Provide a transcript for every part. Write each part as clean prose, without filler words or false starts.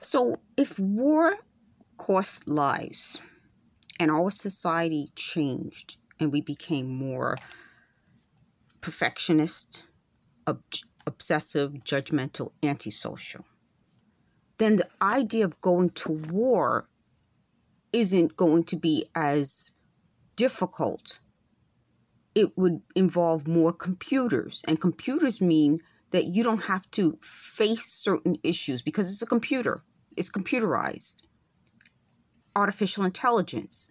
So if war cost lives and our society changed and we became more perfectionist, obsessive, judgmental, antisocial, then the idea of going to war isn't going to be as difficult. It would involve more computers, and computers mean that you don't have to face certain issues because it's a computer. It's computerized. Artificial intelligence.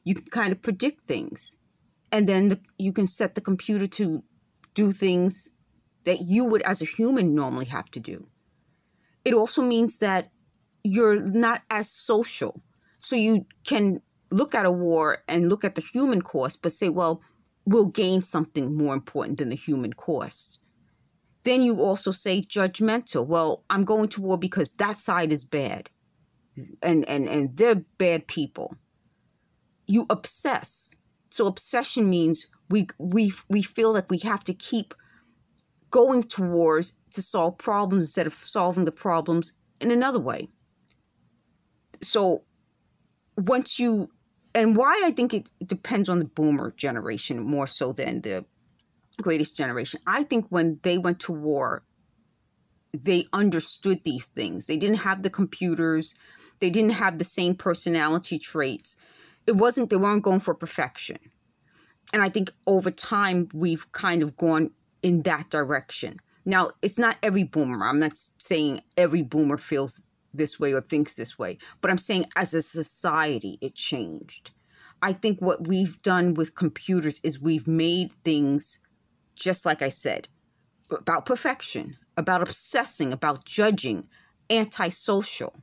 You can kind of predict things, and then you can set the computer to do things that you would as a human normally have to do. It also means that you're not as social. So you can look at a war and look at the human cost, but say, well, we'll gain something more important than the human cost. Then you also say judgmental. Well, I'm going to war because that side is bad. And they're bad people. You obsess. So obsession means we feel like we have to keep going to wars to solve problems instead of solving the problems in another way. So once you, and why I think it depends on the boomer generation more so than the greatest generation. I think when they went to war, they understood these things. They didn't have the computers. They didn't have the same personality traits. They weren't going for perfection. And I think over time, we've kind of gone in that direction. Now, it's not every boomer. I'm not saying every boomer feels this way or thinks this way, but I'm saying as a society, it changed. I think what we've done with computers is we've made things, just like I said, about perfection, about obsessing, about judging, antisocial.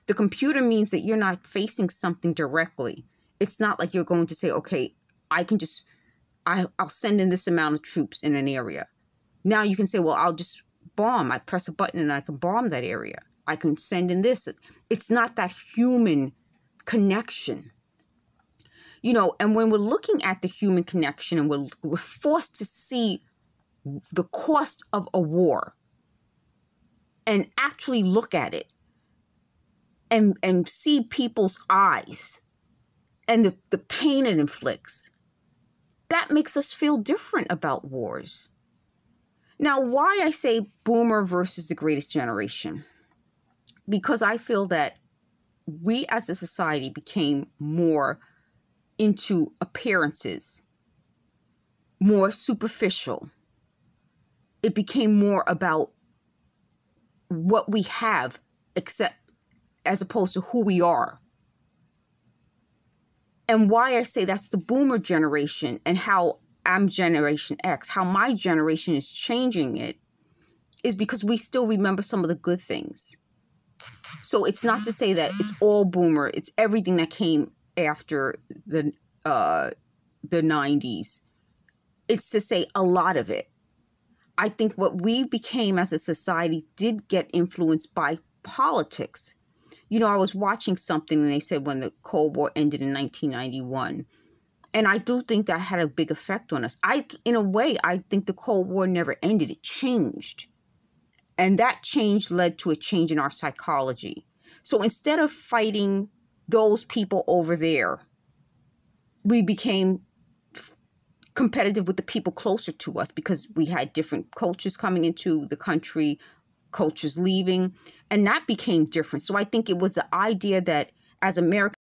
The computer means that you're not facing something directly. It's not like you're going to say, okay, I'll send in this amount of troops in an area. Now you can say, well, I'll just bomb. I press a button and I can bomb that area. I can send in this. It's not that human connection. You know, and when we're looking at the human connection and we're forced to see the cost of a war and actually look at it and see people's eyes and the pain it inflicts, that makes us feel different about wars. Now, why I say boomer versus the greatest generation? Because I feel that we as a society became more into appearances, more superficial. It became more about what we have, as opposed to who we are. And why I say that's the boomer generation and how I'm Generation X, how my generation is changing it, is because we still remember some of the good things. So it's not to say that it's all boomer. It's everything that came after the 90s. It's to say a lot of it. I think what we became as a society did get influenced by politics. You know, I was watching something and they said when the Cold War ended in 1991. And I do think that had a big effect on us. In a way, I think the Cold War never ended. It changed. And that change led to a change in our psychology. So instead of fighting those people over there, we became competitive with the people closer to us because we had different cultures coming into the country, cultures leaving, and that became different. So I think it was the idea that as Americans,